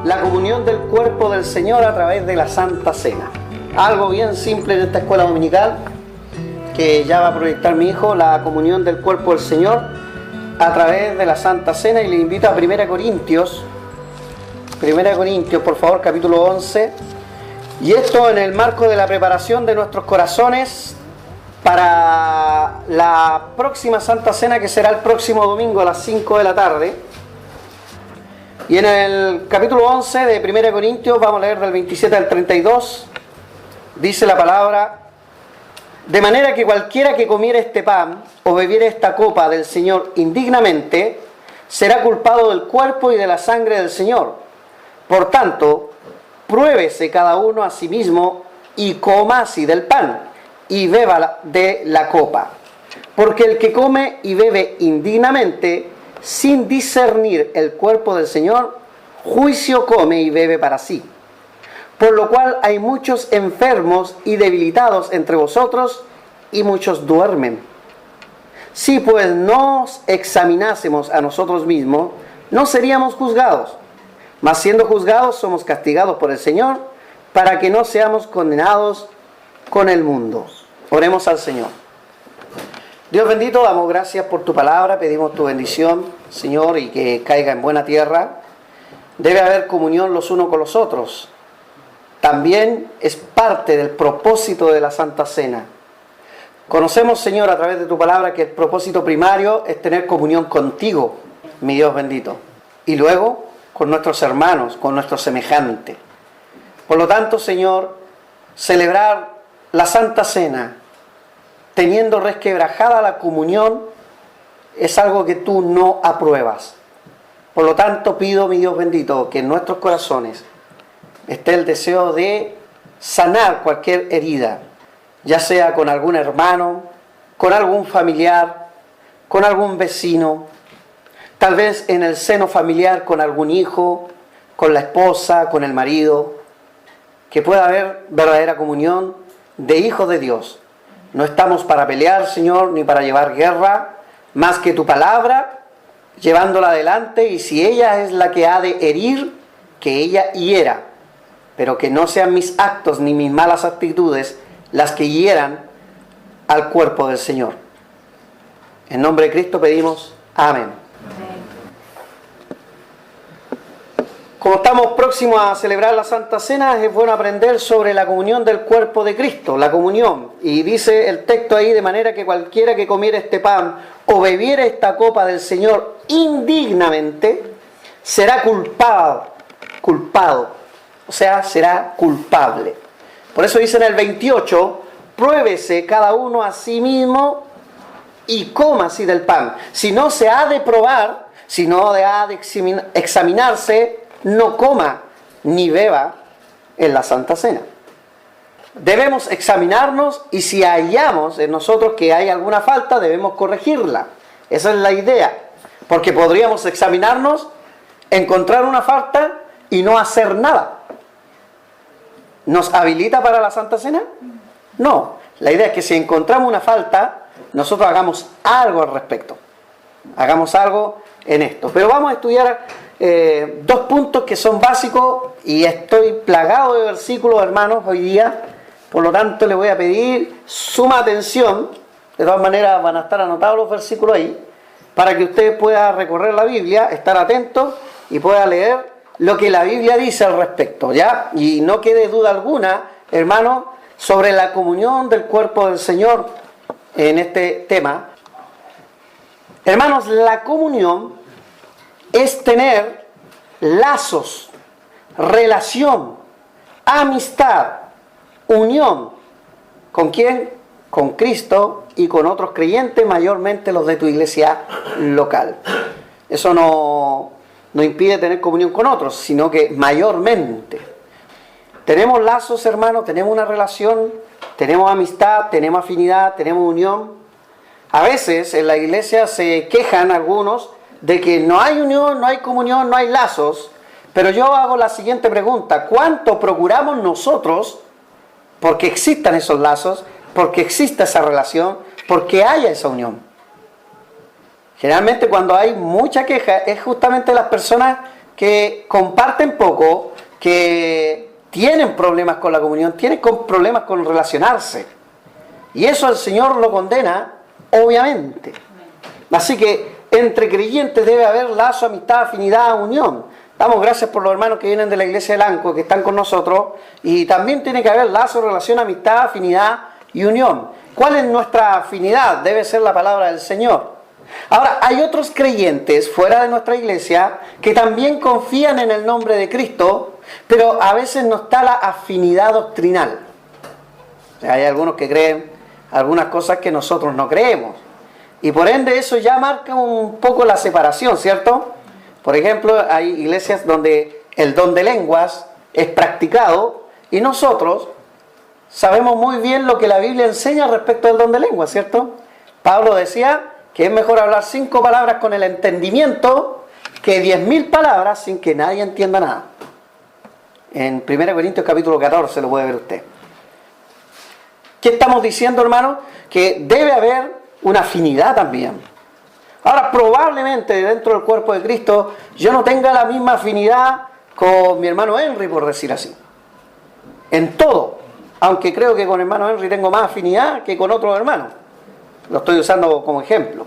la comunión del cuerpo del Señor a través de la Santa Cena. Algo bien simple en esta escuela dominical que ya va a proyectar mi hijo, la comunión del cuerpo del Señor a través de la Santa Cena, y le invito a 1 Corintios, por favor, capítulo 11, y esto en el marco de la preparación de nuestros corazones para la próxima Santa Cena, que será el próximo domingo a las 5 de la tarde. Y en el capítulo 11 de 1 Corintios vamos a leer del 27 al 32, dice la palabra: de manera que cualquiera que comiera este pan o bebiera esta copa del Señor indignamente, será culpado del cuerpo y de la sangre del Señor. Por tanto, pruébese cada uno a sí mismo y coma así del pan y beba de la copa. Porque el que come y bebe indignamente, sin discernir el cuerpo del Señor, juicio come y bebe para sí. Por lo cual hay muchos enfermos y debilitados entre vosotros, y muchos duermen. Si pues nos examinásemos a nosotros mismos, no seríamos juzgados. Mas siendo juzgados, somos castigados por el Señor, para que no seamos condenados con el mundo. Oremos al Señor. Dios bendito, damos gracias por tu palabra, pedimos tu bendición, Señor, y que caiga en buena tierra. Debe haber comunión los unos con los otros. También es parte del propósito de la Santa Cena. Conocemos, Señor, a través de tu palabra, que el propósito primario es tener comunión contigo, mi Dios bendito, y luego con nuestros hermanos, con nuestros semejantes. Por lo tanto, Señor, celebrar la Santa Cena teniendo resquebrajada la comunión es algo que tú no apruebas. Por lo tanto, pido, mi Dios bendito, que en nuestros corazones esté el deseo de sanar cualquier herida, ya sea con algún hermano, con algún familiar, con algún vecino, tal vez en el seno familiar con algún hijo, con la esposa, con el marido, que pueda haber verdadera comunión de hijos de Dios. No estamos para pelear, Señor, ni para llevar guerra, más que tu palabra, llevándola adelante, y si ella es la que ha de herir, que ella hiera, pero que no sean mis actos ni mis malas actitudes las que hieran al cuerpo del Señor. En nombre de Cristo pedimos, amén. Como estamos próximos a celebrar la Santa Cena, es bueno aprender sobre la comunión del cuerpo de Cristo, la comunión. Y dice el texto ahí: de manera que cualquiera que comiera este pan o bebiera esta copa del Señor indignamente, será culpado, o sea, será culpable. Por eso dice en el 28, pruébese cada uno a sí mismo y coma así del pan. Si no se ha de probar, si no ha de examinarse, no coma ni beba en la Santa Cena. Debemos examinarnos, y si hallamos en nosotros que hay alguna falta, debemos corregirla. Esa es la idea. Porque podríamos examinarnos, encontrar una falta y no hacer nada. ¿Nos habilita para la Santa Cena? No. La idea es que si encontramos una falta, nosotros hagamos algo al respecto. Hagamos algo en esto. Pero vamos a estudiar dos puntos que son básicos, y estoy plagado de versículos, hermanos, hoy día. Por lo tanto, le voy a pedir suma atención. De todas maneras, van a estar anotados los versículos ahí, para que usted pueda recorrer la Biblia, estar atento y pueda leer lo que la Biblia dice al respecto, ¿ya? Y no quede duda alguna, hermano, sobre la comunión del cuerpo del Señor en este tema. Hermanos, la comunión es tener lazos, relación, amistad, unión. ¿Con quién? Con Cristo y con otros creyentes, mayormente los de tu iglesia local. Eso no impide tener comunión con otros, sino que mayormente tenemos lazos, hermanos, tenemos una relación, tenemos amistad, tenemos afinidad, tenemos unión. A veces en la iglesia se quejan algunos de que no hay unión, no hay comunión, no hay lazos, pero yo hago la siguiente pregunta: ¿cuánto procuramos nosotros porque existan esos lazos, porque exista esa relación, porque haya esa unión? Generalmente cuando hay mucha queja es justamente las personas que comparten poco, que tienen problemas con la comunión, tienen problemas con relacionarse. Y eso el Señor lo condena, obviamente. Así que entre creyentes debe haber lazo, amistad, afinidad, unión. Damos gracias por los hermanos que vienen de la iglesia de Lanco, que están con nosotros. Y también tiene que haber lazo, relación, amistad, afinidad y unión. ¿Cuál es nuestra afinidad? Debe ser la palabra del Señor. Ahora, hay otros creyentes fuera de nuestra iglesia que también confían en el nombre de Cristo, pero a veces no está la afinidad doctrinal. O sea, hay algunos que creen algunas cosas que nosotros no creemos. Y por ende eso ya marca un poco la separación, ¿cierto? Por ejemplo, hay iglesias donde el don de lenguas es practicado y nosotros sabemos muy bien lo que la Biblia enseña respecto al don de lenguas, ¿cierto? Pablo decía que es mejor hablar 5 palabras con el entendimiento que 10.000 palabras sin que nadie entienda nada. En 1 Corintios capítulo 14 lo puede ver usted. ¿Qué estamos diciendo, hermano? Que debe haber una afinidad también. Ahora, probablemente dentro del cuerpo de Cristo yo no tenga la misma afinidad con mi hermano Henry, por decir así. En todo. Aunque creo que con hermano Henry tengo más afinidad que con otros hermanos. Lo estoy usando como ejemplo.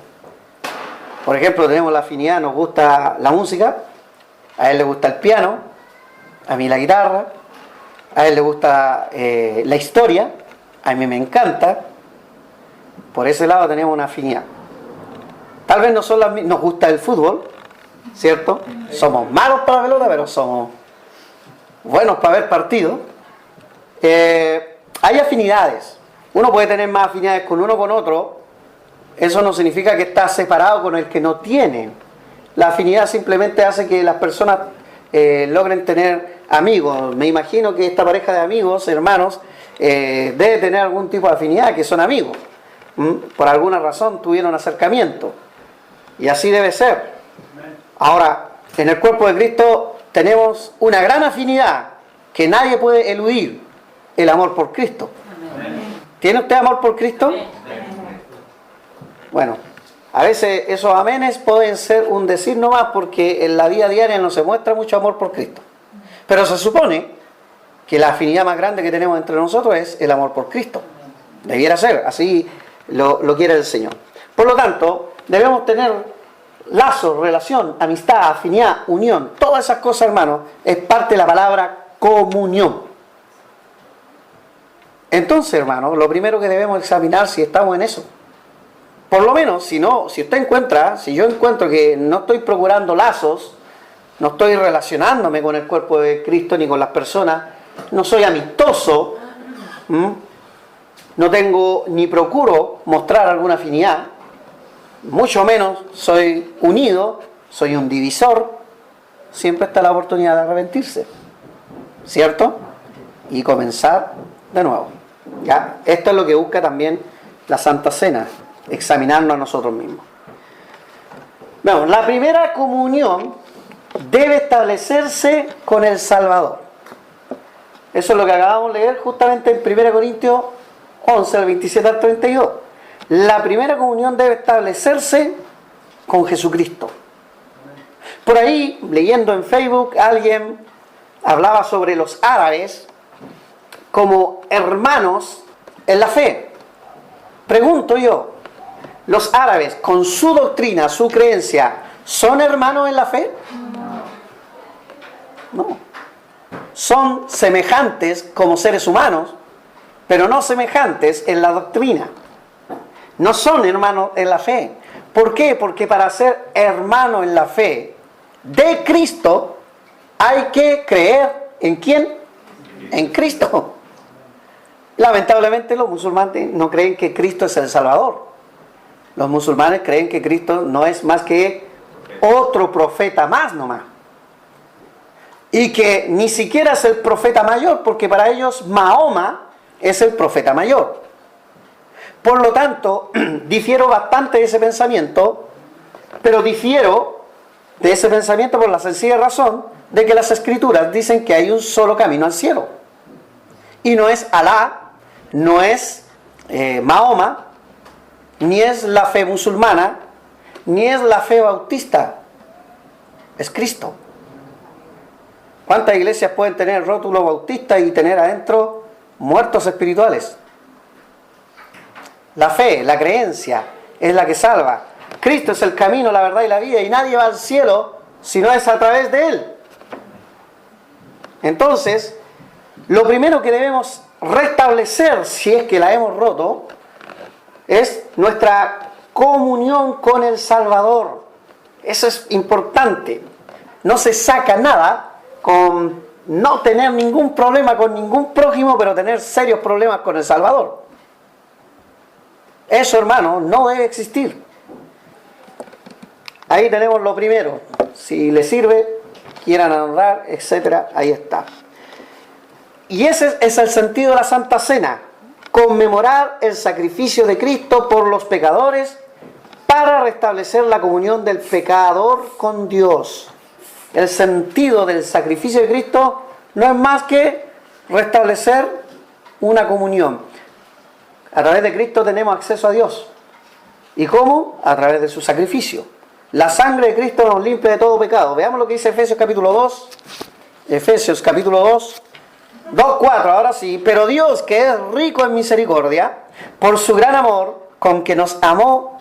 Por ejemplo, tenemos la afinidad, nos gusta la música, a él le gusta el piano, a mí la guitarra, a él le gusta la historia, a mí me encanta. Por ese lado tenemos una afinidad. Tal vez no son las mismas, nos gusta el fútbol, ¿cierto? Somos malos para la pelota, pero somos buenos para ver partidos. Hay afinidades. Uno puede tener más afinidades con uno con otro. Eso no significa que está separado con el que no tiene. La afinidad simplemente hace que las personas logren tener amigos. Me imagino que esta pareja de amigos, hermanos, debe tener algún tipo de afinidad, que son amigos. Por alguna razón tuvieron acercamiento. Y así debe ser. Ahora, en el cuerpo de Cristo tenemos una gran afinidad que nadie puede eludir: el amor por Cristo. ¿Tiene usted amor por Cristo? Bueno, a veces esos amenes pueden ser un decir nomás, porque en la vida diaria no se muestra mucho amor por Cristo. Pero se supone que la afinidad más grande que tenemos entre nosotros es el amor por Cristo. Debiera ser, así lo quiere el Señor. Por lo tanto, debemos tener lazo, relación, amistad, afinidad, unión. Todas esas cosas, hermanos, es parte de la palabra comunión. Entonces, hermanos, lo primero que debemos examinar si estamos en eso. Por lo menos, si yo encuentro que no estoy procurando lazos, no estoy relacionándome con el cuerpo de Cristo ni con las personas, no soy amistoso, no tengo ni procuro mostrar alguna afinidad, mucho menos soy unido, soy un divisor, siempre está la oportunidad de arrepentirse, ¿cierto? Y comenzar de nuevo. ¿Ya? Esto es lo que busca también la Santa Cena, examinarnos a nosotros mismos. Bueno, la primera comunión debe establecerse con el Salvador. Eso es lo que acabamos de leer justamente en 1 Corintios 11, del 27 al 32. La primera comunión debe establecerse con Jesucristo. Por ahí, leyendo en Facebook, alguien hablaba sobre los árabes como hermanos en la fe. Pregunto yo, ¿los árabes con su doctrina, su creencia, son hermanos en la fe? No. Son semejantes como seres humanos, pero no semejantes en la doctrina. No son hermanos en la fe. ¿Por qué? Porque para ser hermano en la fe de Cristo hay que creer ¿en quién? En Cristo. Lamentablemente los musulmanes no creen que Cristo es el Salvador. Los musulmanes creen que Cristo no es más que otro profeta más nomás. Y que ni siquiera es el profeta mayor, porque para ellos Mahoma es el profeta mayor. Por lo tanto, difiero bastante de ese pensamiento, pero difiero de ese pensamiento por la sencilla razón de que las Escrituras dicen que hay un solo camino al cielo. Y no es Alá, no es Mahoma, ni es la fe musulmana, ni es la fe bautista. Es Cristo. ¿Cuántas iglesias pueden tener rótulo bautista y tener adentro muertos espirituales? La fe, la creencia, es la que salva. Cristo es el camino, la verdad y la vida, y nadie va al cielo si no es a través de Él. Entonces, lo primero que debemos restablecer, si es que la hemos roto, es nuestra comunión con el Salvador. Eso es importante. No se saca nada con no tener ningún problema con ningún prójimo, pero tener serios problemas con el Salvador. Eso, hermano, no debe existir. Ahí tenemos lo primero. Si les sirve, quieran honrar, etcétera, ahí está. Y ese es el sentido de la Santa Cena: conmemorar el sacrificio de Cristo por los pecadores para restablecer la comunión del pecador con Dios. El sentido del sacrificio de Cristo no es más que restablecer una comunión. A través de Cristo tenemos acceso a Dios. ¿Y cómo? A través de su sacrificio. La sangre de Cristo nos limpia de todo pecado. Veamos lo que dice Efesios capítulo 2. Efesios capítulo 2. 2:4, ahora sí. Pero Dios, que es rico en misericordia, por su gran amor, con que nos amó,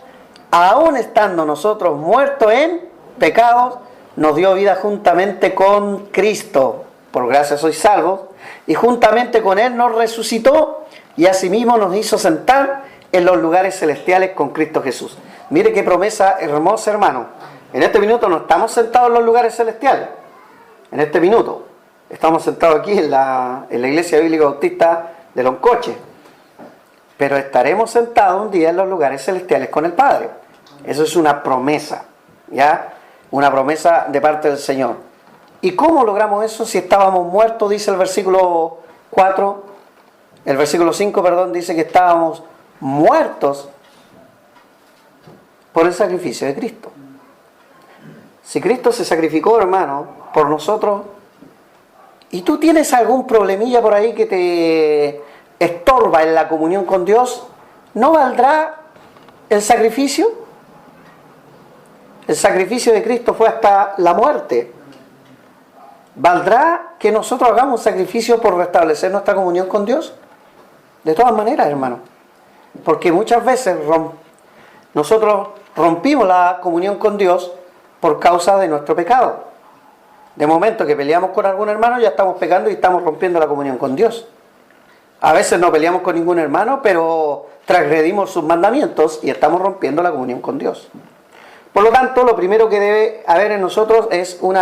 aun estando nosotros muertos en pecados, nos dio vida juntamente con Cristo. Por gracia sois salvos. Y juntamente con Él nos resucitó y asimismo nos hizo sentar en los lugares celestiales con Cristo Jesús. Mire qué promesa hermosa, hermano. En este minuto no estamos sentados en los lugares celestiales. En este minuto estamos sentados aquí en la Iglesia Bíblica Bautista de Loncoche. Pero estaremos sentados un día en los lugares celestiales con el Padre. Eso es una promesa, ¿ya? Una promesa de parte del Señor. ¿Y cómo logramos eso si estábamos muertos? Dice el versículo 4, el versículo 5, perdón, dice que estábamos muertos por el sacrificio de Cristo. Si Cristo se sacrificó, hermano, por nosotros, y tú tienes algún problemilla por ahí que te estorba en la comunión con Dios, ¿no valdrá el sacrificio? El sacrificio de Cristo fue hasta la muerte. ¿Valdrá que nosotros hagamos un sacrificio por restablecer nuestra comunión con Dios? De todas maneras, hermano. Porque muchas veces nosotros rompimos la comunión con Dios por causa de nuestro pecado. De momento que peleamos con algún hermano, ya estamos pecando y estamos rompiendo la comunión con Dios. A veces no peleamos con ningún hermano, pero transgredimos sus mandamientos y estamos rompiendo la comunión con Dios. Por lo tanto, lo primero que debe haber en nosotros es un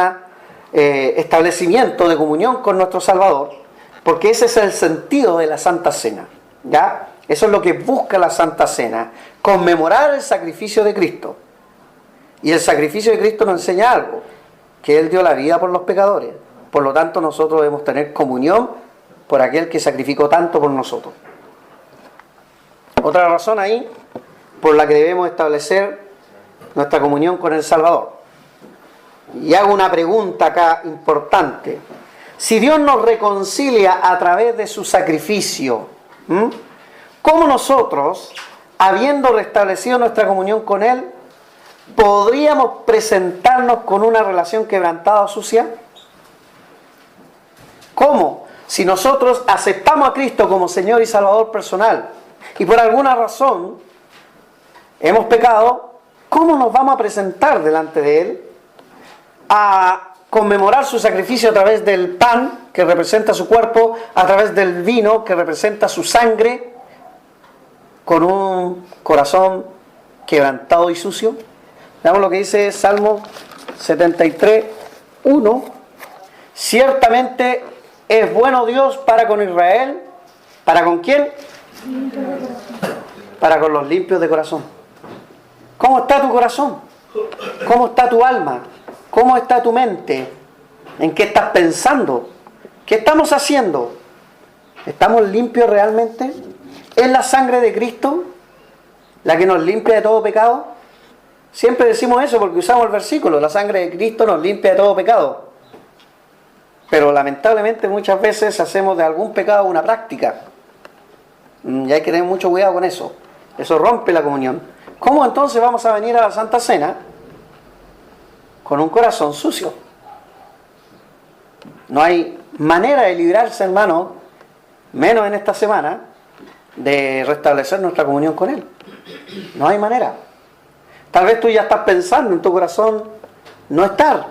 establecimiento de comunión con nuestro Salvador, porque ese es el sentido de la Santa Cena, ¿ya? Eso es lo que busca la Santa Cena, conmemorar el sacrificio de Cristo. Y el sacrificio de Cristo nos enseña algo, que Él dio la vida por los pecadores. Por lo tanto, nosotros debemos tener comunión por aquel que sacrificó tanto por nosotros. Otra razón ahí por la que debemos establecer nuestra comunión con el Salvador. Y hago una pregunta acá importante. Si Dios nos reconcilia a través de su sacrificio, ¿cómo nosotros, habiendo restablecido nuestra comunión con Él, podríamos presentarnos con una relación quebrantada o sucia? ¿Cómo? Si nosotros aceptamos a Cristo como Señor y Salvador personal y por alguna razón hemos pecado, ¿cómo nos vamos a presentar delante de Él a conmemorar su sacrificio a través del pan que representa su cuerpo, a través del vino que representa su sangre, con un corazón quebrantado y sucio? Veamos lo que dice Salmo 73, 1. Ciertamente es bueno Dios para con Israel. ¿Para con quién? Para con los limpios de corazón. ¿Cómo está tu corazón? ¿Cómo está tu alma? ¿Cómo está tu mente? ¿En qué estás pensando? ¿Qué estamos haciendo? ¿Estamos limpios realmente? ¿Es la sangre de Cristo la que nos limpia de todo pecado? Siempre decimos eso porque usamos el versículo, la sangre de Cristo nos limpia de todo pecado. Pero lamentablemente muchas veces hacemos de algún pecado una práctica. Y hay que tener mucho cuidado con eso. Eso rompe la comunión. ¿Cómo entonces vamos a venir a la Santa Cena con un corazón sucio? No hay manera de librarse, hermano, menos en esta semana, de restablecer nuestra comunión con Él. No hay manera. Tal vez tú ya estás pensando en tu corazón no estar,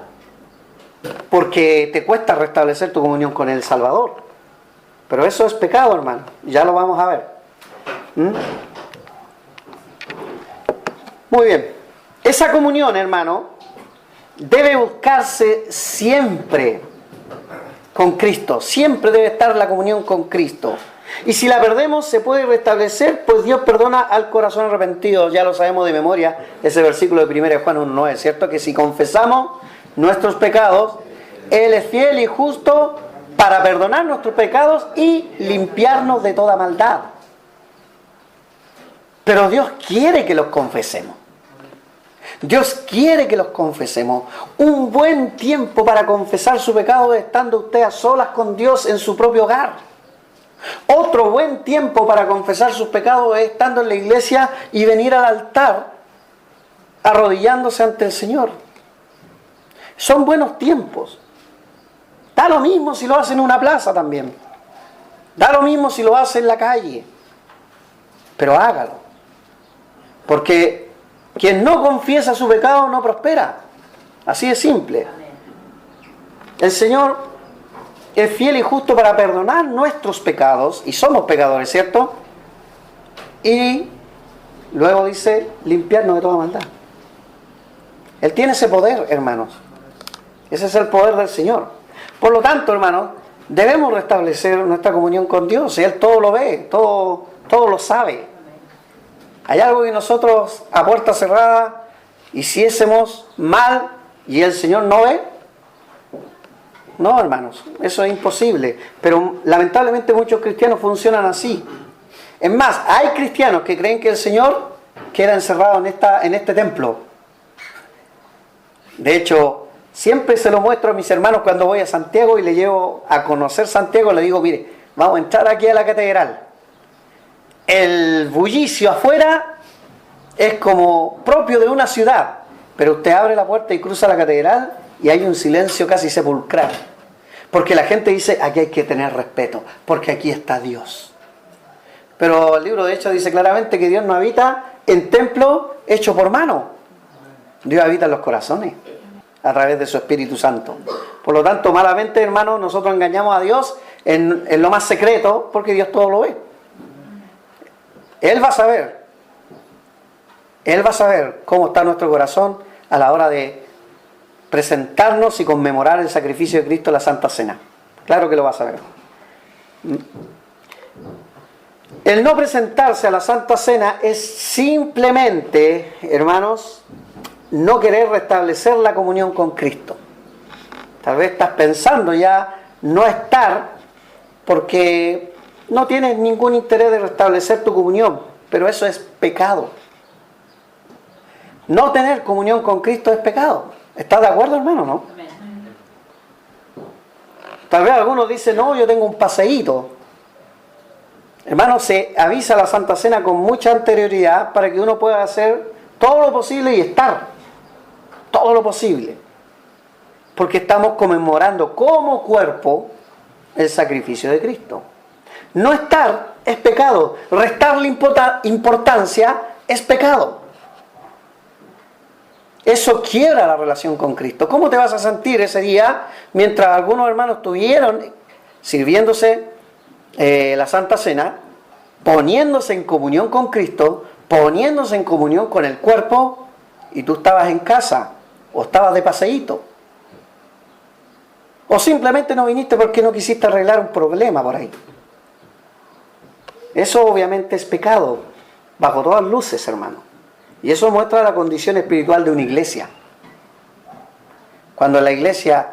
porque te cuesta restablecer tu comunión con el Salvador. Pero eso es pecado, hermano. Ya lo vamos a ver. Muy bien. Esa comunión, hermano, debe buscarse siempre con Cristo. Siempre debe estar la comunión con Cristo. Y si la perdemos, se puede restablecer, pues Dios perdona al corazón arrepentido. Ya lo sabemos de memoria, ese versículo de 1 Juan 1:9, ¿cierto? Que si confesamos nuestros pecados, Él es fiel y justo para perdonar nuestros pecados y limpiarnos de toda maldad. Pero Dios quiere que los confesemos. Dios quiere que los confesemos. Un buen tiempo para confesar su pecado es estando usted a solas con Dios en su propio hogar. Otro buen tiempo para confesar sus pecados es estando en la iglesia y venir al altar arrodillándose ante el Señor. Son buenos tiempos. Da lo mismo si lo hace en una plaza también. Da lo mismo si lo hace en la calle. Pero hágalo. Porque quien no confiesa su pecado no prospera. Así de simple. El Señor es fiel y justo para perdonar nuestros pecados, y somos pecadores, ¿cierto? Y luego dice, limpiarnos de toda maldad. Él tiene ese poder, hermanos. Ese es el poder del Señor. Por lo tanto, hermanos, debemos restablecer nuestra comunión con Dios. Él todo lo ve, todo lo sabe. Hay algo que nosotros a puerta cerrada hiciésemos mal y el Señor no ve. No, hermanos, eso es imposible. Pero lamentablemente muchos cristianos funcionan así. Es más, hay cristianos que creen que el Señor queda encerrado en este templo. De hecho, siempre se lo muestro a mis hermanos cuando voy a Santiago y le llevo a conocer Santiago. Le digo, mire, vamos a entrar aquí a la catedral. El bullicio afuera es como propio de una ciudad. Pero usted abre la puerta y cruza la catedral y hay un silencio casi sepulcral. Porque la gente dice, aquí hay que tener respeto, porque aquí está Dios. Pero el libro de Hechos dice claramente que Dios no habita en templo hecho por mano. Dios habita en los corazones, a través de su Espíritu Santo. Por lo tanto, malamente, hermanos, nosotros engañamos a Dios en lo más secreto, porque Dios todo lo ve. Él va a saber. Él va a saber cómo está nuestro corazón a la hora de presentarnos y conmemorar el sacrificio de Cristo en la Santa Cena. Claro que lo va a saber. El no presentarse a la Santa Cena es simplemente, hermanos, no querer restablecer la comunión con Cristo. Tal vez estás pensando ya no estar porque no tienes ningún interés de restablecer tu comunión, pero eso es pecado. No tener comunión con Cristo es pecado. ¿Estás de acuerdo, hermano, no? Tal vez algunos dicen, no, yo tengo un paseíto. Hermano, se avisa la Santa Cena con mucha anterioridad para que uno pueda hacer todo lo posible y estar. Todo lo posible. Porque estamos conmemorando como cuerpo el sacrificio de Cristo. No estar es pecado. Restarle importancia es pecado. Eso quiebra la relación con Cristo. ¿Cómo te vas a sentir ese día mientras algunos hermanos estuvieron sirviéndose la Santa Cena, poniéndose en comunión con Cristo, poniéndose en comunión con el cuerpo, y tú estabas en casa o estabas de paseíto? O simplemente no viniste porque no quisiste arreglar un problema por ahí. Eso obviamente es pecado, bajo todas luces, hermano. Y eso muestra la condición espiritual de una iglesia. Cuando en la iglesia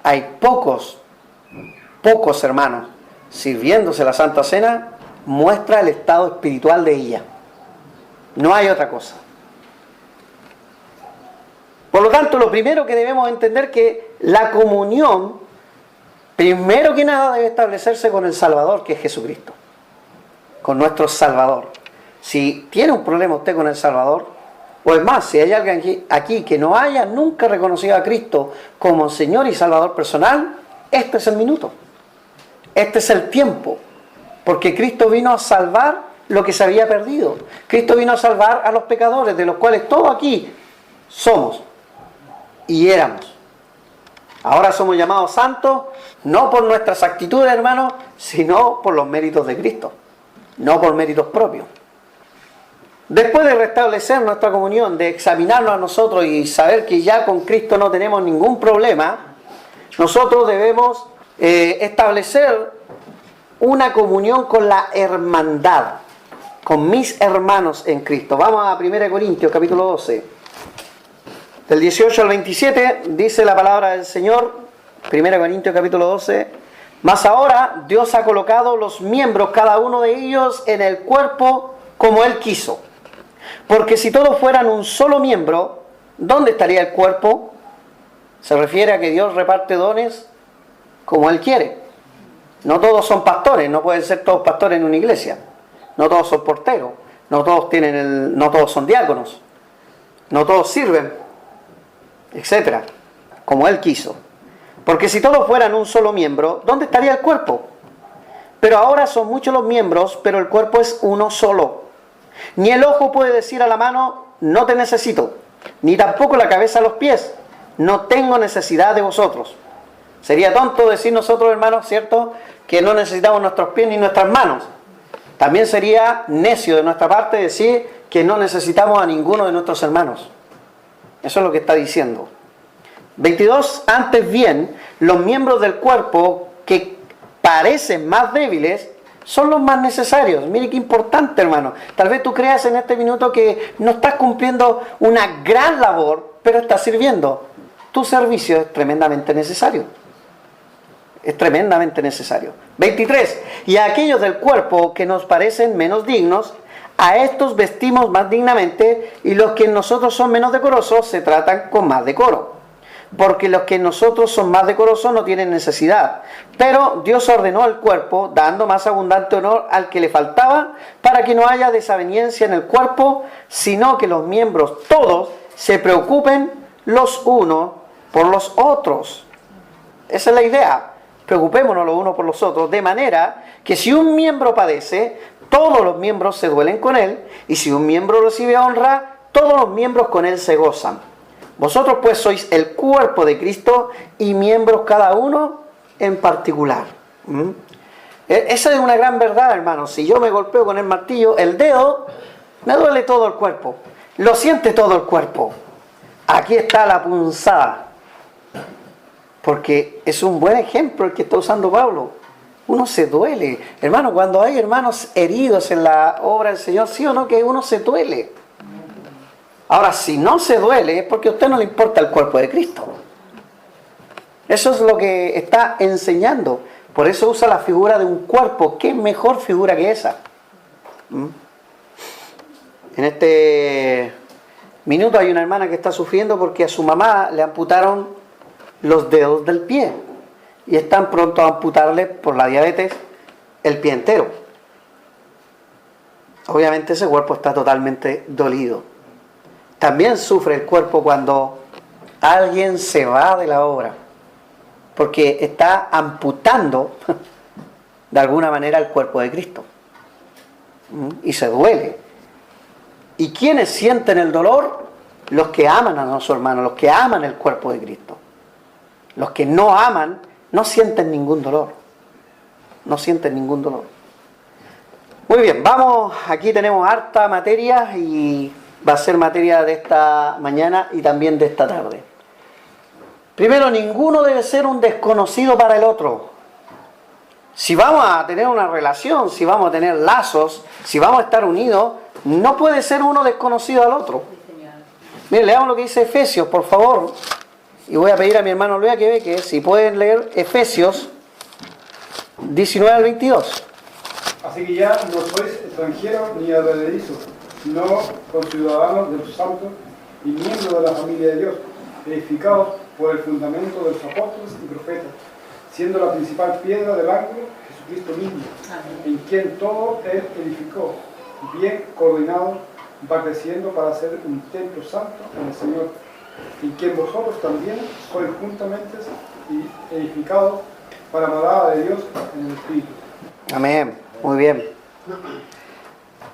hay pocos hermanos sirviéndose la Santa Cena, muestra el estado espiritual de ella. No hay otra cosa. Por lo tanto, lo primero que debemos entender es que la comunión, primero que nada, debe establecerse con el Salvador, que es Jesucristo. Con nuestro Salvador. Si tiene un problema usted con el Salvador, o es más, si hay alguien aquí que no haya nunca reconocido a Cristo como Señor y Salvador personal, este es el minuto, este es el tiempo, porque Cristo vino a salvar lo que se había perdido. Cristo vino a salvar a los pecadores, de los cuales todos aquí somos y éramos. Ahora somos llamados santos, no por nuestras actitudes, hermanos, sino por los méritos de Cristo, no por méritos propios. Después de restablecer nuestra comunión, de examinarnos a nosotros y saber que ya con Cristo no tenemos ningún problema, nosotros debemos establecer una comunión con la hermandad, con mis hermanos en Cristo. Vamos a 1 Corintios capítulo 12, del 18 al 27, dice la palabra del Señor. 1 Corintios capítulo 12. Mas ahora Dios ha colocado los miembros, cada uno de ellos, en el cuerpo como Él quiso. Porque si todos fueran un solo miembro, ¿dónde estaría el cuerpo? Se refiere a que Dios reparte dones como Él quiere. No todos son pastores, no pueden ser todos pastores en una iglesia. No todos son porteros, no todos son diáconos, no todos sirven, etcétera, como Él quiso. Porque si todos fueran un solo miembro, ¿dónde estaría el cuerpo? Pero ahora son muchos los miembros, pero el cuerpo es uno solo. Ni el ojo puede decir a la mano, no te necesito, ni tampoco la cabeza a los pies, no tengo necesidad de vosotros. Sería tonto decir nosotros, hermanos, ¿cierto?, que no necesitamos nuestros pies ni nuestras manos. También sería necio de nuestra parte decir que no necesitamos a ninguno de nuestros hermanos. Eso es lo que está diciendo. 22. Antes bien, los miembros del cuerpo que parecen más débiles son los más necesarios. Mire qué importante, hermano. Tal vez tú creas en este minuto que no estás cumpliendo una gran labor, pero estás sirviendo. Tu servicio es tremendamente necesario. Es tremendamente necesario. 23. Y a aquellos del cuerpo que nos parecen menos dignos, a estos vestimos más dignamente, y los que en nosotros son menos decorosos se tratan con más decoro. Porque los que en nosotros son más decorosos no tienen necesidad. Pero Dios ordenó al cuerpo, dando más abundante honor al que le faltaba, para que no haya desaveniencia en el cuerpo, sino que los miembros todos se preocupen los unos por los otros. Esa es la idea. Preocupémonos los unos por los otros, de manera que si un miembro padece, todos los miembros se duelen con él, y si un miembro recibe honra, todos los miembros con él se gozan. Vosotros pues sois el cuerpo de Cristo y miembros cada uno en particular. Esa es una gran verdad, hermanos. Si yo me golpeo con el martillo, el dedo, me duele todo el cuerpo. Lo siente todo el cuerpo. Aquí está la punzada. Porque es un buen ejemplo el que está usando Pablo. Uno se duele. Hermano, cuando hay hermanos heridos en la obra del Señor, sí o no que uno se duele. Ahora, si no se duele, es porque a usted no le importa el cuerpo de Cristo. Eso es lo que está enseñando. Por eso usa la figura de un cuerpo. ¿Qué mejor figura que esa? En este minuto hay una hermana que está sufriendo porque a su mamá le amputaron los dedos del pie. Y están pronto a amputarle, por la diabetes, el pie entero. Obviamente ese cuerpo está totalmente dolido. También sufre el cuerpo cuando alguien se va de la obra, porque está amputando de alguna manera el cuerpo de Cristo. Y se duele. ¿Y quiénes sienten el dolor? Los que aman a nuestros hermanos, los que aman el cuerpo de Cristo. Los que no aman no sienten ningún dolor. No sienten ningún dolor. Muy bien, vamos, aquí tenemos harta materia y va a ser materia de esta mañana y también de esta tarde. Primero, ninguno debe ser un desconocido para el otro. Si vamos a tener una relación, si vamos a tener lazos, si vamos a estar unidos, no puede ser uno desconocido al otro. Miren, leamos lo que dice Efesios, por favor. Y voy a pedir a mi hermano Luis que si pueden leer Efesios 19 al 22. Así que ya no sois extranjeros ni advenedizos, sino conciudadanos de los santos y miembros de la familia de Dios, edificados por el fundamento de los apóstoles y profetas, siendo la principal piedra del ángulo Jesucristo mismo, en quien todo Él edificó, bien coordinado, va creciendo para ser un templo santo en el Señor, en quien vosotros también sois juntamente edificados para morada de Dios en el Espíritu. Amén. Muy bien.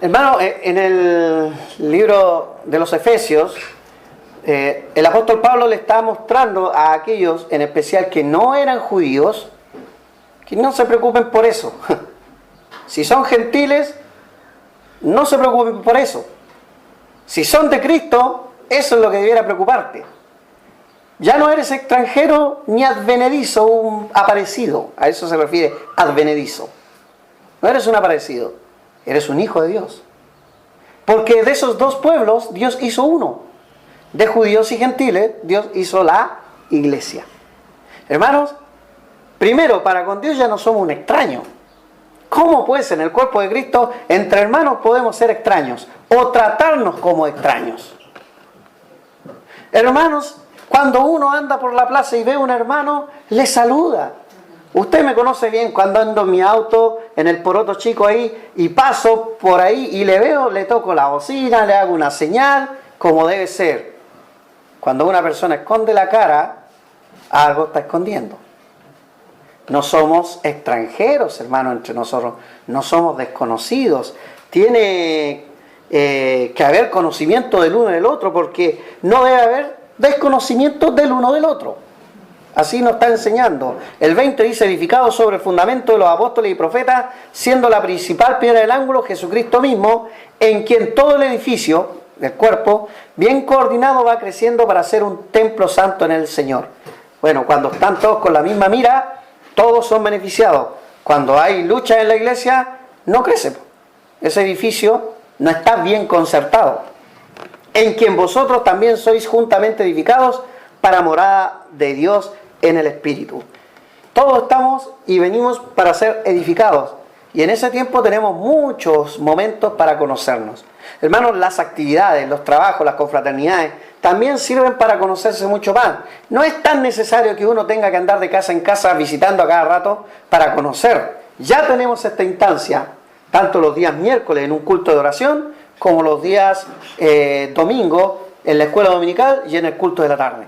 Hermano, en el libro de los Efesios, el apóstol Pablo le está mostrando a aquellos, en especial que no eran judíos, que no se preocupen por eso. Si son gentiles, no se preocupen por eso. Si son de Cristo, eso es lo que debiera preocuparte. Ya no eres extranjero ni advenedizo, un aparecido. A eso se refiere advenedizo. No eres un aparecido, eres un hijo de Dios. Porque de esos dos pueblos, Dios hizo uno. De judíos y gentiles, Dios hizo la iglesia. Hermanos, primero, para con Dios ya no somos un extraño. ¿Cómo pues en el cuerpo de Cristo, entre hermanos podemos ser extraños o tratarnos como extraños? Hermanos, cuando uno anda por la plaza y ve a un hermano, le saluda. Usted me conoce bien cuando ando en mi auto, en el poroto chico ahí, y paso por ahí y le veo, le toco la bocina, le hago una señal, como debe ser. Cuando una persona esconde la cara, algo está escondiendo. No somos extranjeros, hermano, entre nosotros. No somos desconocidos. Tiene que haber conocimiento del uno del otro, porque no debe haber desconocimiento del uno del otro. Así nos está enseñando. El 20 dice: edificado sobre el fundamento de los apóstoles y profetas, siendo la principal piedra del ángulo Jesucristo mismo, en quien todo el edificio del cuerpo, bien coordinado, va creciendo para ser un templo santo en el Señor. Bueno, cuando están todos con la misma mira, todos son beneficiados. Cuando hay lucha en la iglesia, no crece. Ese edificio no está bien concertado. En quien vosotros también sois juntamente edificados para morada de Dios en el Espíritu. Todos estamos y venimos para ser edificados. Y en ese tiempo tenemos muchos momentos para conocernos. Hermanos, las actividades, los trabajos, las confraternidades, también sirven para conocerse mucho más. No es tan necesario que uno tenga que andar de casa en casa visitando a cada rato para conocer. Ya tenemos esta instancia, tanto los días miércoles en un culto de oración, como los días domingo en la escuela dominical y en el culto de la tarde.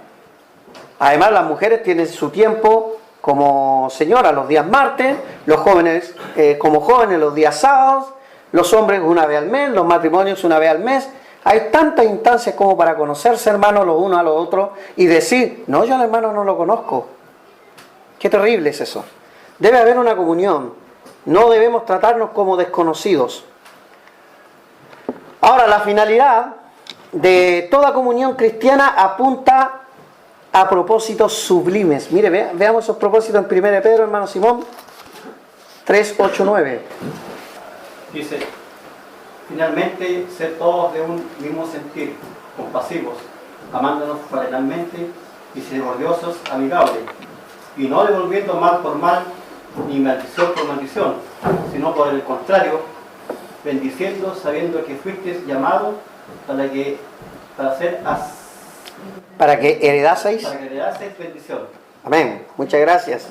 Además, las mujeres tienen su tiempo como señoras los días martes, los jóvenes como jóvenes los días sábados, los hombres una vez al mes, los matrimonios una vez al mes. Hay tantas instancias como para conocerse, hermanos, los unos a los otros y decir: no, yo al hermano no lo conozco. Qué terrible es eso. Debe haber una comunión. No debemos tratarnos como desconocidos. Ahora, la finalidad de toda comunión cristiana apunta a propósitos sublimes. Mire, veamos esos propósitos en 1 Pedro, hermano Simón, 3, 8, 9. Dice: finalmente, ser todos de un mismo sentir, compasivos, amándonos fraternalmente, misericordiosos, amigables, y no devolviendo mal por mal, ni maldición por maldición, sino por el contrario, bendiciendo, sabiendo que fuisteis llamados para que heredaseis bendición. Amén. Muchas gracias.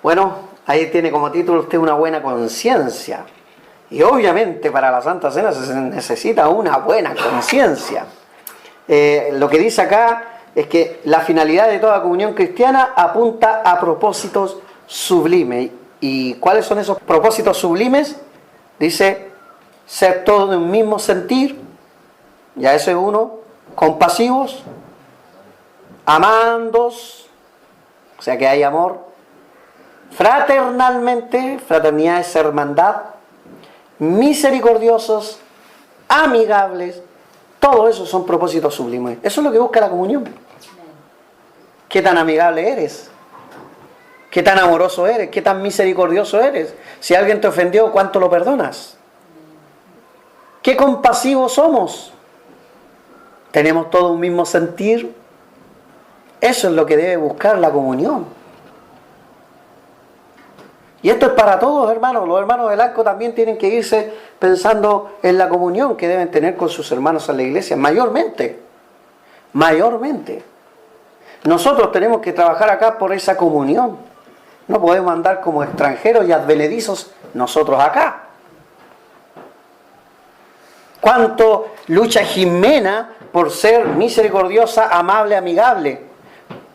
Bueno, ahí tiene como título usted una buena conciencia. Y obviamente para la Santa Cena se necesita una buena conciencia. Lo que dice acá es que la finalidad de toda comunión cristiana apunta a propósitos sublimes. ¿Y cuáles son esos propósitos sublimes? Dice: ser todos de un mismo sentir, ya eso es uno, compasivos, amandos, o sea que hay amor, fraternalmente, fraternidad es hermandad, misericordiosos, amigables. Todo eso son propósitos sublimes. Eso es lo que busca la comunión. ¿Qué tan amigable eres? ¿Qué tan amoroso eres? ¿Qué tan misericordioso eres? Si alguien te ofendió, ¿cuánto lo perdonas? ¿Qué compasivos somos? ¿Tenemos todo un mismo sentir? Eso es lo que debe buscar la comunión. Y esto es para todos, hermanos. Los hermanos del arco también tienen que irse pensando en la comunión que deben tener con sus hermanos en la iglesia, mayormente. Nosotros tenemos que trabajar acá por esa comunión. No podemos andar como extranjeros y advenedizos nosotros acá. Cuánto lucha Jimena por ser misericordiosa, amable, amigable.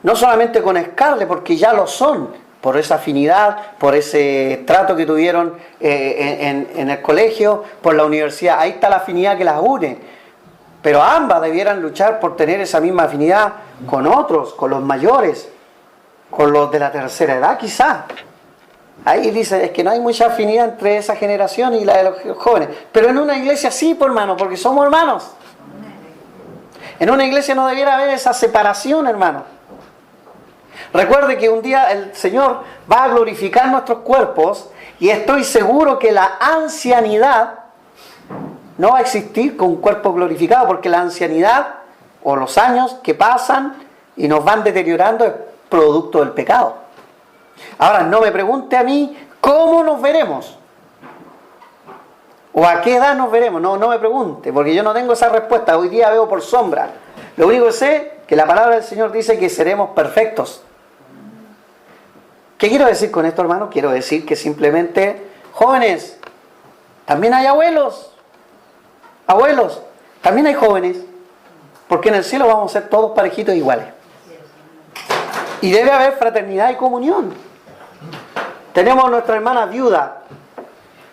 no solamente con Scarlett, porque ya lo son, por esa afinidad, por ese trato que tuvieron en el colegio, por la universidad. Ahí está la afinidad que las une. Pero ambas debieran luchar por tener esa misma afinidad con otros, con los mayores, con los de la tercera edad quizás. Ahí dice, es que no hay mucha afinidad entre esa generación y la de los jóvenes. Pero en una iglesia sí, por hermano, porque somos hermanos. En una iglesia no debiera haber esa separación, hermano. Recuerde que un día el Señor va a glorificar nuestros cuerpos y estoy seguro que la ancianidad no va a existir con un cuerpo glorificado, porque la ancianidad o los años que pasan y nos van deteriorando es producto del pecado. Ahora, no me pregunte a mí cómo nos veremos o a qué edad nos veremos. No me pregunte, porque yo no tengo esa respuesta. Hoy día veo por sombra. Lo único que sé es que la palabra del Señor dice que seremos perfectos. ¿Qué quiero decir con esto, hermano? Quiero decir que simplemente, jóvenes, también hay abuelos, también hay jóvenes, porque en el cielo vamos a ser todos parejitos iguales. Y debe haber fraternidad y comunión. Tenemos nuestra hermana viuda,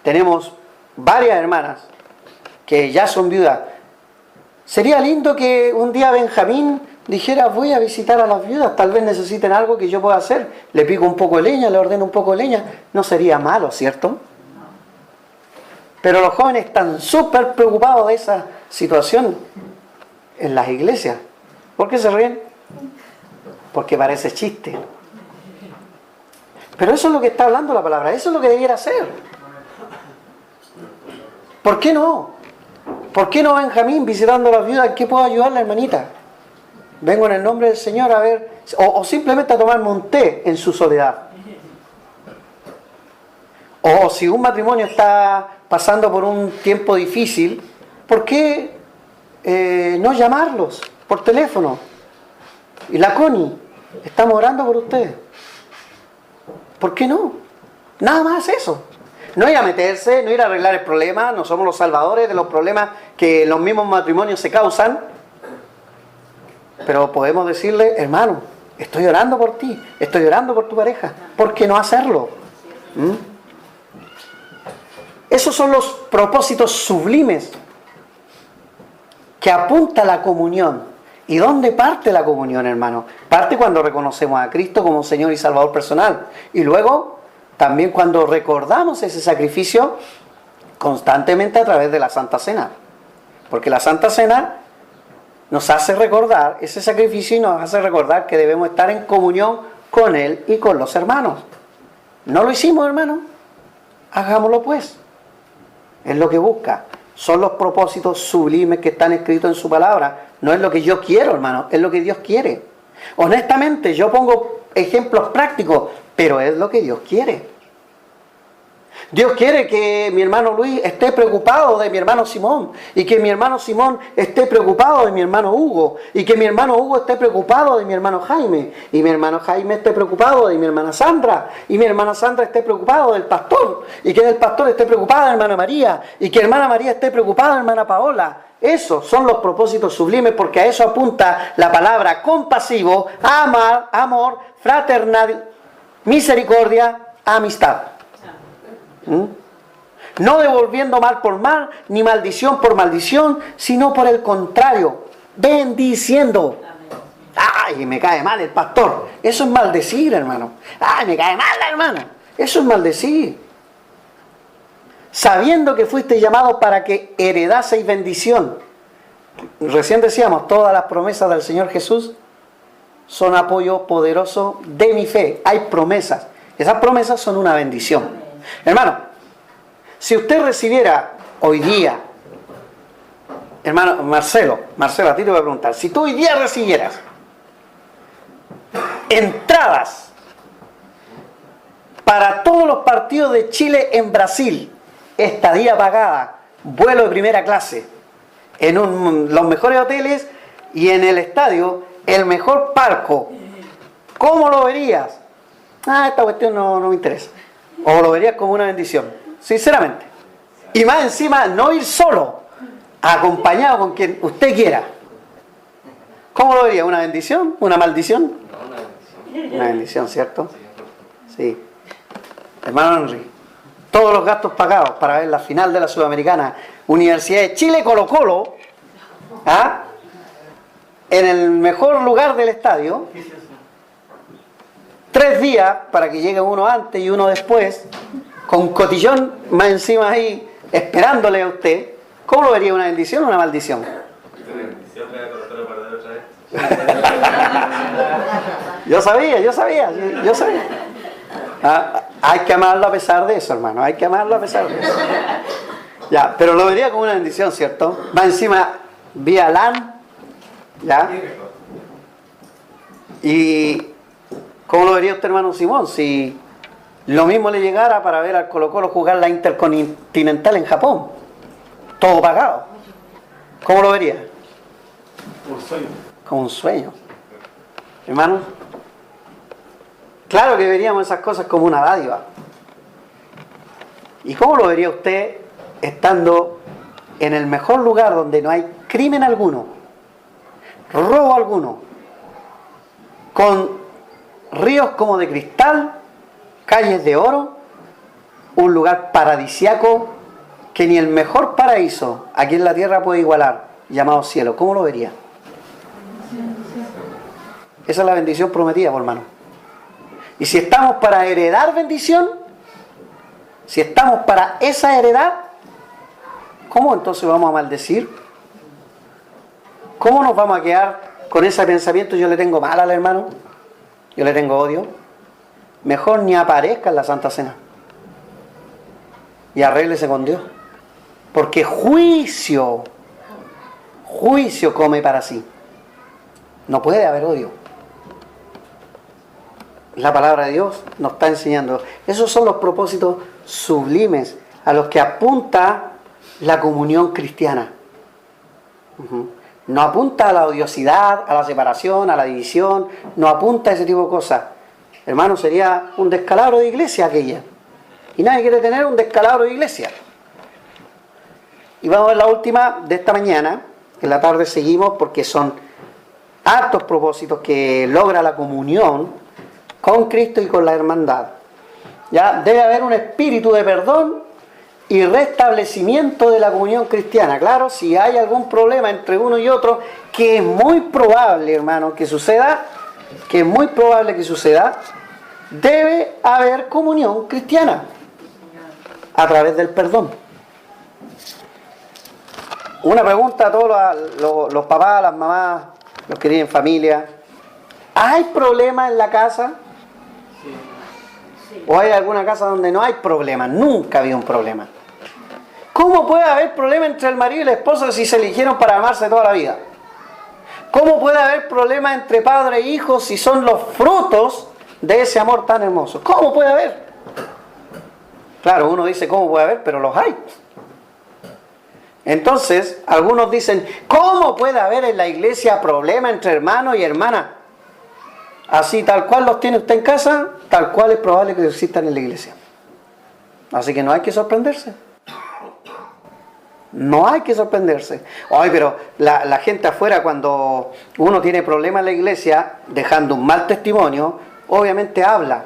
tenemos varias hermanas que ya son viudas. Sería lindo que un día Benjamín dijera, voy a visitar a las viudas, tal vez necesiten algo que yo pueda hacer, le pico un poco de leña, le ordeno un poco de leña. No sería malo, ¿cierto? Pero los jóvenes están súper preocupados de esa situación en las iglesias. ¿Por qué se ríen? Porque parece chiste. Pero eso es lo que está hablando la palabra, eso es lo que debiera hacer. ¿Por qué no? ¿Por qué no Benjamín visitando a las viudas? ¿Qué puedo ayudarle, hermanita? Vengo en el nombre del Señor a ver, o simplemente a tomarme un té en su soledad. O si un matrimonio está pasando por un tiempo difícil, ¿por qué no llamarlos por teléfono? Y la Connie, estamos orando por ustedes. ¿Por qué no? Nada más eso. No ir a meterse, no ir a arreglar el problema, no somos los salvadores de los problemas que los mismos matrimonios se causan. Pero podemos decirle, hermano, estoy orando por ti, estoy orando por tu pareja. ¿Por qué no hacerlo? Esos son los propósitos sublimes que apunta a la comunión. ¿Y dónde parte la comunión, hermano? Parte cuando reconocemos a Cristo como Señor y Salvador personal. Y luego, también cuando recordamos ese sacrificio constantemente a través de la Santa Cena. Porque la Santa Cena nos hace recordar ese sacrificio y nos hace recordar que debemos estar en comunión con Él y con los hermanos. ¿No lo hicimos, hermano? Hagámoslo pues. Es lo que busca. Son los propósitos sublimes que están escritos en su palabra. No es lo que yo quiero, hermano, es lo que Dios quiere. Honestamente, yo pongo ejemplos prácticos, pero es lo que Dios quiere. Dios quiere que mi hermano Luis esté preocupado de mi hermano Simón, y que mi hermano Simón esté preocupado de mi hermano Hugo, y que mi hermano Hugo esté preocupado de mi hermano Jaime, y mi hermano Jaime esté preocupado de mi hermana Sandra, y mi hermana Sandra esté preocupado del pastor, y que del pastor esté preocupada la hermana María, y que hermana María esté preocupada de la hermana Paola. Esos son los propósitos sublimes, porque a eso apunta la palabra compasivo, amor, fraternal, misericordia, amistad. No devolviendo mal por mal, ni maldición por maldición, sino por el contrario, bendiciendo. Ay, me cae mal el pastor. Eso es maldecir, hermano. Ay, me cae mal la hermana. Eso es maldecir. Sabiendo que fuiste llamado para que heredaseis bendición. Recién decíamos, todas las promesas del Señor Jesús son apoyo poderoso de mi fe. Hay promesas. Esas promesas son una bendición. Hermano, si usted recibiera hoy día, hermano Marcelo, a ti te voy a preguntar, si tú hoy día recibieras entradas para todos los partidos de Chile en Brasil, estadía pagada, vuelo de primera clase, en los mejores hoteles y en el estadio, el mejor palco, ¿cómo lo verías? Esta cuestión no me interesa. O lo verías como una bendición, sinceramente. Y más encima, no ir solo, acompañado con quien usted quiera. ¿Cómo lo vería? ¿Una bendición? ¿Una maldición? Una Una bendición, ¿cierto? Sí. Hermano Henry, todos los gastos pagados para ver la final de la Sudamericana, Universidad de Chile Colo-Colo, ¿ah? En el mejor lugar del estadio, 3 días para que llegue uno antes y uno después, con cotillón más encima ahí, esperándole a usted. ¿Cómo lo vería? ¿Una bendición o una maldición? Yo sabía. Hay que amarlo a pesar de eso, hermano. Hay que amarlo a pesar de eso. Ya, pero lo vería como una bendición, ¿cierto? Va encima vía LAN, ¿ya? Y ¿cómo lo vería usted, hermano Simón, si lo mismo le llegara para ver al Colo-Colo jugar la Intercontinental en Japón? Todo pagado. ¿Cómo lo vería? Un sueño. Como un sueño. Hermano, claro que veríamos esas cosas como una dádiva. ¿Y cómo lo vería usted estando en el mejor lugar donde no hay crimen alguno, robo alguno, con ríos como de cristal, calles de oro, un lugar paradisiaco que ni el mejor paraíso aquí en la tierra puede igualar, llamado cielo? ¿Cómo lo vería? Esa es la bendición prometida, por hermano. Y si estamos para heredar bendición, si estamos para esa heredad, ¿cómo entonces vamos a maldecir? ¿Cómo nos vamos a quedar con ese pensamiento? Yo le tengo mal al hermano, yo le tengo odio. Mejor ni aparezca en la Santa Cena y arréglese con Dios, porque juicio come para sí. No puede haber odio. La palabra de Dios nos está enseñando. Esos son los propósitos sublimes a los que apunta la comunión cristiana. No apunta a la odiosidad, a la separación, a la división, no apunta a ese tipo de cosas. Hermano, sería un descalabro de iglesia aquella. Y nadie quiere tener un descalabro de iglesia. Y vamos a ver la última de esta mañana. En la tarde seguimos porque son hartos propósitos que logra la comunión con Cristo y con la hermandad. Ya debe haber un espíritu de perdón y restablecimiento de la comunión cristiana. Claro, si hay algún problema entre uno y otro, que es muy probable, hermano, que suceda, debe haber comunión cristiana a través del perdón. Una pregunta a todos los papás, las mamás, los que tienen familia. ¿Hay problemas en la casa? ¿O hay alguna casa donde no hay problema? Nunca había un problema. ¿Cómo puede haber problema entre el marido y la esposa si se eligieron para amarse toda la vida? ¿Cómo puede haber problema entre padre e hijo si son los frutos de ese amor tan hermoso? ¿Cómo puede haber? Claro, uno dice ¿cómo puede haber? Pero los hay. Entonces, algunos dicen ¿cómo puede haber en la iglesia problema entre hermanos y hermanas? Así, tal cual los tiene usted en casa, tal cual es probable que existan en la iglesia. Así que no hay que sorprenderse. No hay que sorprenderse. Ay, pero la gente afuera, cuando uno tiene problemas en la iglesia, dejando un mal testimonio, obviamente habla.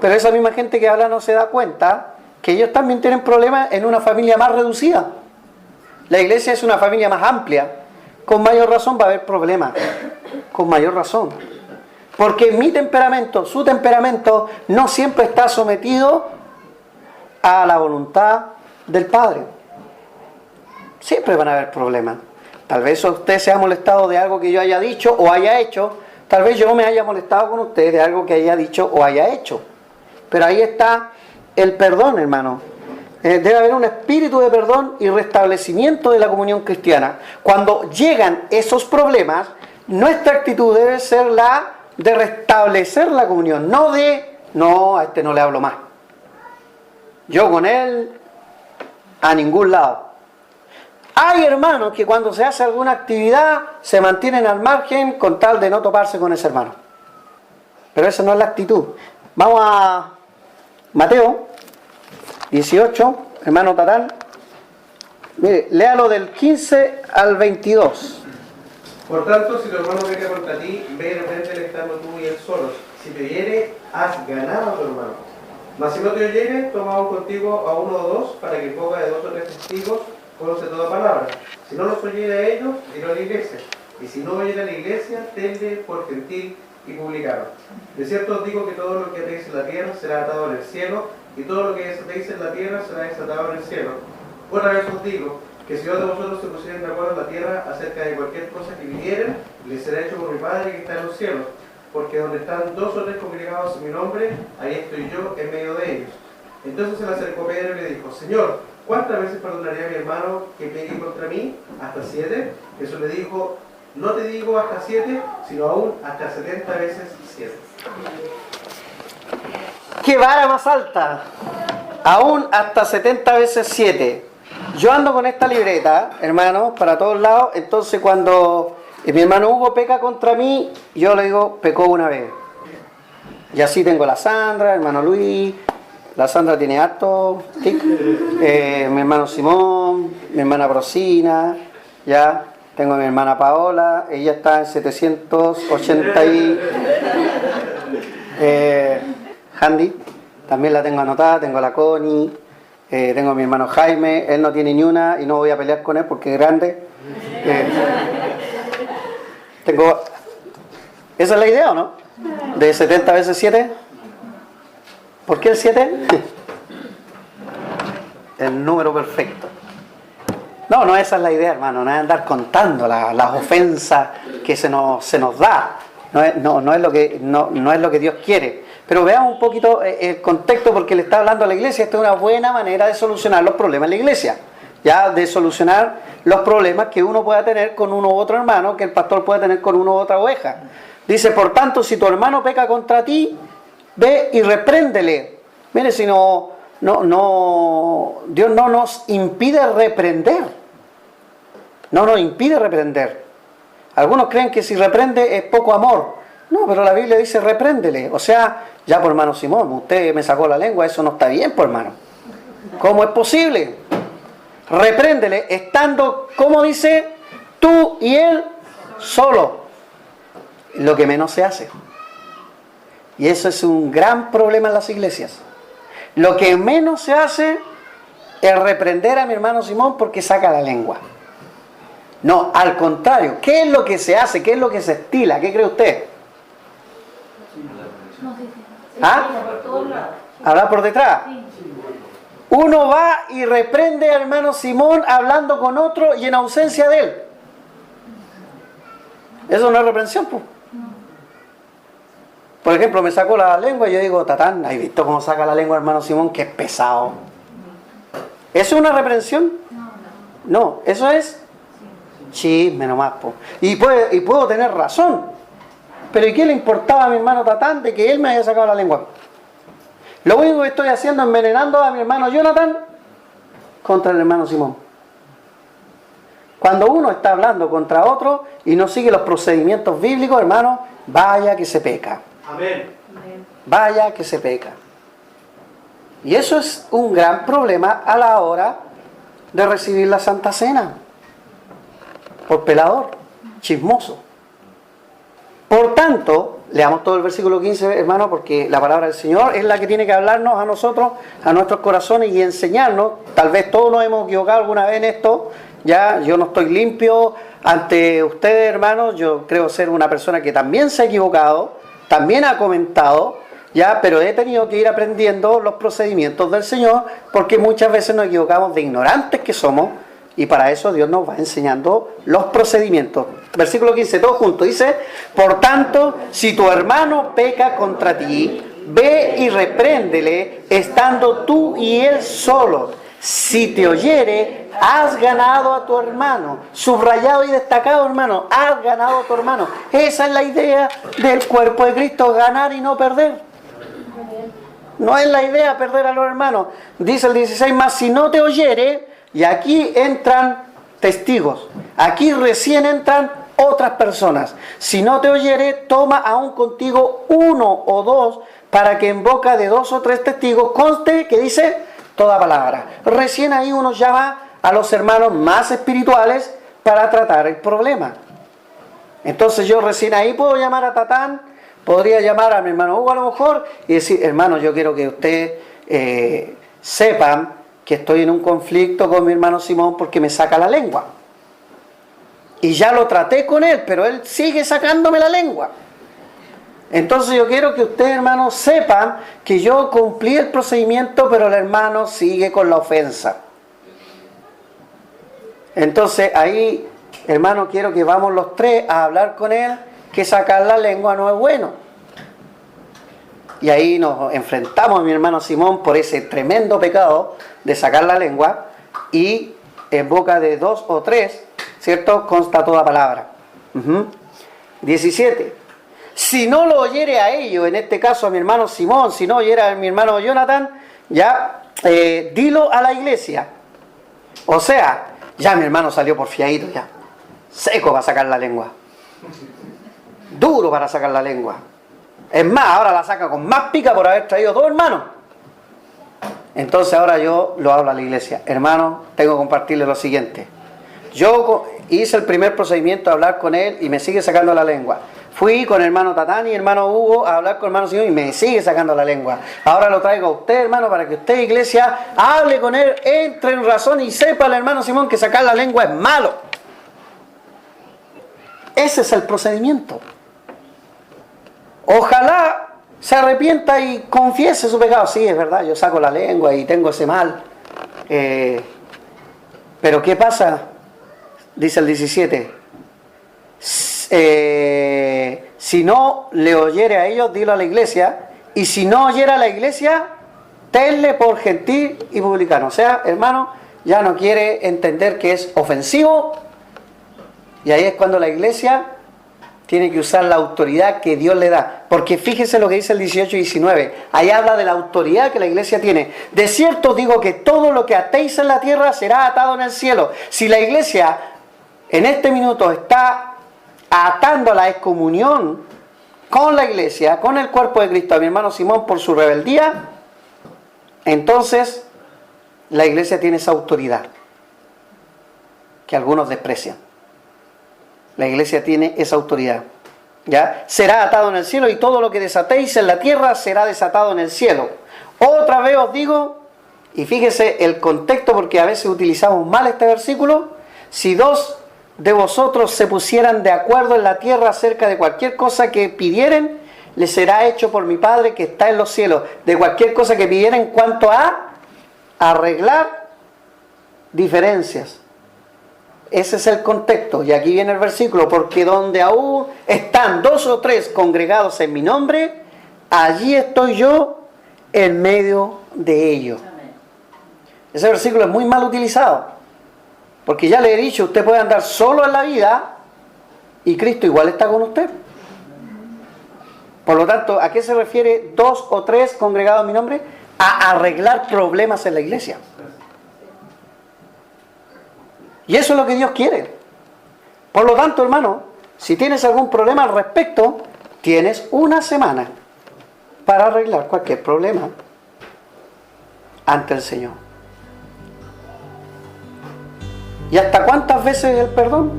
Pero esa misma gente que habla no se da cuenta que ellos también tienen problemas en una familia más reducida. La iglesia es una familia más amplia. Con mayor razón va a haber problemas. Con mayor razón. Porque mi temperamento, su temperamento, no siempre está sometido a la voluntad del Padre. Siempre van a haber problemas. Tal vez usted se ha molestado de algo que yo haya dicho o haya hecho. Tal vez yo me haya molestado con usted de algo que haya dicho o haya hecho. Pero ahí está el perdón, hermano. Debe haber un espíritu de perdón y restablecimiento de la comunión cristiana. Cuando llegan esos problemas, nuestra actitud debe ser la de restablecer la comunión, no a este no le hablo más. Yo con él a ningún lado. Hay hermanos que cuando se hace alguna actividad se mantienen al margen con tal de no toparse con ese hermano. Pero esa no es la actitud. Vamos a Mateo 18, hermano Tatán. Mire, léalo del 15 al 22. Por tanto, si tu hermano peca contra ti, ve y repréndele estando tú y él solos. Si te oyere, has ganado a tu hermano. Mas si no te oyere, toma aún contigo a uno o dos, para que en boca de 2 o 3 testigos conoce toda palabra. Si no los oyere a ellos, dilo a la iglesia. Y si no oyere a la iglesia, tenle por gentil y publicano. De cierto os digo que todo lo que atéis en la tierra será atado en el cielo, y todo lo que desatéis en la tierra será desatado en el cielo. Otra vez os digo, que si dos de vosotros se pusieren de acuerdo en la tierra acerca de cualquier cosa que pidieren, les será hecho por mi Padre que está en los cielos. Porque donde están 2 o 3 congregados en mi nombre, ahí estoy yo en medio de ellos. Entonces se le acercó Pedro y le dijo, Señor, ¿cuántas veces perdonaré a mi hermano que pegue contra mí? ¿Hasta 7? Jesús le dijo, no te digo hasta 7, sino aún hasta 70 veces 7. ¡Qué vara más alta! Aún hasta 70 veces 7. Yo ando con esta libreta, hermano, para todos lados. Entonces cuando mi hermano Hugo peca contra mí, yo le digo, pecó una vez. Y así tengo la Sandra, hermano Luis. La Sandra tiene harto tic. Mi hermano Simón, mi hermana Brosina, ya. Tengo a mi hermana Paola, ella está en 780 y... Handy, también la tengo anotada, tengo a la Connie, tengo a mi hermano Jaime, él no tiene ni una y no voy a pelear con él porque es grande. Tengo... ¿Esa es la idea o no? ¿De 70 veces 7? ¿Por qué el 7? El número perfecto. No, esa es la idea, hermano, no es andar contando las ofensas que se nos da. No es lo que Dios quiere. Pero veamos un poquito el contexto, porque le está hablando a la iglesia. Esta es una buena manera de solucionar los problemas en la iglesia. Ya, de solucionar los problemas que uno pueda tener con uno u otro hermano, que el pastor pueda tener con uno u otra oveja. Dice, por tanto, si tu hermano peca contra ti, ve y repréndele. Mire, si Dios no nos impide reprender. No nos impide reprender. Algunos creen que si reprende es poco amor. No, pero la Biblia dice repréndele. O sea, ya por hermano Simón, usted me sacó la lengua, eso no está bien, por hermano. ¿Cómo es posible? Repréndele estando, como dice, tú y él solo. Lo que menos se hace. Y eso es un gran problema en las iglesias. Lo que menos se hace es reprender a mi hermano Simón porque saca la lengua. No, al contrario. ¿Qué es lo que se hace? ¿Qué es lo que se estila? ¿Qué cree usted? ¿Ah? ¿Hablar por detrás? Uno va y reprende al hermano Simón hablando con otro y en ausencia de él. Eso no es reprensión, pues. Por ejemplo, me sacó la lengua y yo digo, Tatán, ¿has visto cómo saca la lengua el hermano Simón? Que es pesado. ¿Eso es una reprensión? No, eso es chisme nomás, po. Y puedo tener razón. Pero ¿y qué le importaba a mi hermano Tatán de que él me haya sacado la lengua? Lo único que estoy haciendo es envenenando a mi hermano Jonathan contra el hermano Simón. Cuando uno está hablando contra otro y no sigue los procedimientos bíblicos, hermano, vaya que se peca. Amén. Vaya que se peca. Y eso es un gran problema a la hora de recibir la Santa Cena. Por pelador, chismoso. Por tanto, leamos todo el versículo 15, hermano, porque la palabra del Señor es la que tiene que hablarnos a nosotros, a nuestros corazones y enseñarnos. Tal vez todos nos hemos equivocado alguna vez en esto. Ya, yo no estoy limpio ante ustedes, hermanos. Yo creo ser una persona que también se ha equivocado, también ha comentado, ya, pero he tenido que ir aprendiendo los procedimientos del Señor, porque muchas veces nos equivocamos de ignorantes que somos, y para eso Dios nos va enseñando los procedimientos. Versículo 15, todos juntos, dice, por tanto, si tu hermano peca contra ti, ve y repréndele, estando tú y él solos. Si te oyere, has ganado a tu hermano. Subrayado y destacado, hermano, has ganado a tu hermano. Esa es la idea del cuerpo de Cristo, ganar y no perder. No es la idea perder a los hermanos. Dice el 16, más si no te oyere, y aquí entran testigos. Aquí recién entran otras personas. Si no te oyere, toma aún contigo uno o dos, para que en boca de 2 o 3 testigos conste que dice toda palabra. Recién ahí uno llama a los hermanos más espirituales para tratar el problema. Entonces yo recién ahí puedo llamar a Tatán, podría llamar a mi hermano Hugo a lo mejor y decir, hermano, yo quiero que usted sepan que estoy en un conflicto con mi hermano Simón porque me saca la lengua. Y ya lo traté con él, pero él sigue sacándome la lengua. Entonces yo quiero que ustedes, hermanos, sepan que yo cumplí el procedimiento, pero el hermano sigue con la ofensa. Entonces ahí, hermano, quiero que vamos los tres a hablar con él, que sacar la lengua no es bueno. Y ahí nos enfrentamos, mi hermano Simón, por ese tremendo pecado de sacar la lengua, y en boca de 2 o 3, ¿cierto?, consta toda palabra. 17. Si no lo oyere a ellos, en este caso a mi hermano Simón, si no oyera a mi hermano Jonathan, ya, dilo a la iglesia. O sea, ya mi hermano salió porfiadito, ya, seco para sacar la lengua, duro para sacar la lengua. Es más, ahora la saca con más pica por haber traído 2 hermanos. Entonces ahora yo lo hablo a la iglesia. Hermano, tengo que compartirle lo siguiente. Yo hice el primer procedimiento de hablar con él y me sigue sacando la lengua. Fui con el hermano Tatán y hermano Hugo a hablar con el hermano Simón y me sigue sacando la lengua. Ahora lo traigo a usted, hermano, para que usted, iglesia, hable con él, entre en razón y sepa al hermano Simón que sacar la lengua es malo. Ese es el procedimiento. Ojalá se arrepienta y confiese su pecado. Sí, es verdad, yo saco la lengua y tengo ese mal. Pero ¿qué pasa? Dice el 17. Si no le oyere a ellos, dilo a la iglesia. Y si no oyera a la iglesia, tenle por gentil y publicano. O sea, hermano, ya no quiere entender que es ofensivo. Y ahí es cuando la iglesia tiene que usar la autoridad que Dios le da. Porque fíjese lo que dice el 18 y 19. Ahí habla de la autoridad que la iglesia tiene. De cierto digo que todo lo que atéis en la tierra será atado en el cielo. Si la iglesia en este minuto está atando la excomunión con la iglesia, con el cuerpo de Cristo, a mi hermano Simón por su rebeldía, entonces la iglesia tiene esa autoridad que algunos desprecian. La iglesia tiene esa autoridad. ¿Ya? Será atado en el cielo y todo lo que desatéis en la tierra será desatado en el cielo. Otra vez os digo, y fíjese el contexto porque a veces utilizamos mal este versículo, si 2 de vosotros se pusieran de acuerdo en la tierra acerca de cualquier cosa que pidieren, les será hecho por mi Padre que está en los cielos. De cualquier cosa que pidieren en cuanto a arreglar diferencias. Ese es el contexto. Y aquí viene el versículo. Porque donde aún están 2 o 3 congregados en mi nombre, allí estoy yo en medio de ellos. Ese versículo es muy mal utilizado. Porque ya le he dicho, usted puede andar solo en la vida y Cristo igual está con usted. Por lo tanto, ¿a qué se refiere 2 o 3 congregados en mi nombre? A arreglar problemas en la iglesia. Y eso es lo que Dios quiere. Por lo tanto, hermano, si tienes algún problema al respecto, tienes una semana para arreglar cualquier problema ante el Señor. ¿Y hasta cuántas veces el perdón?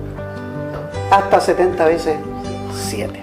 Hasta 70 veces 7.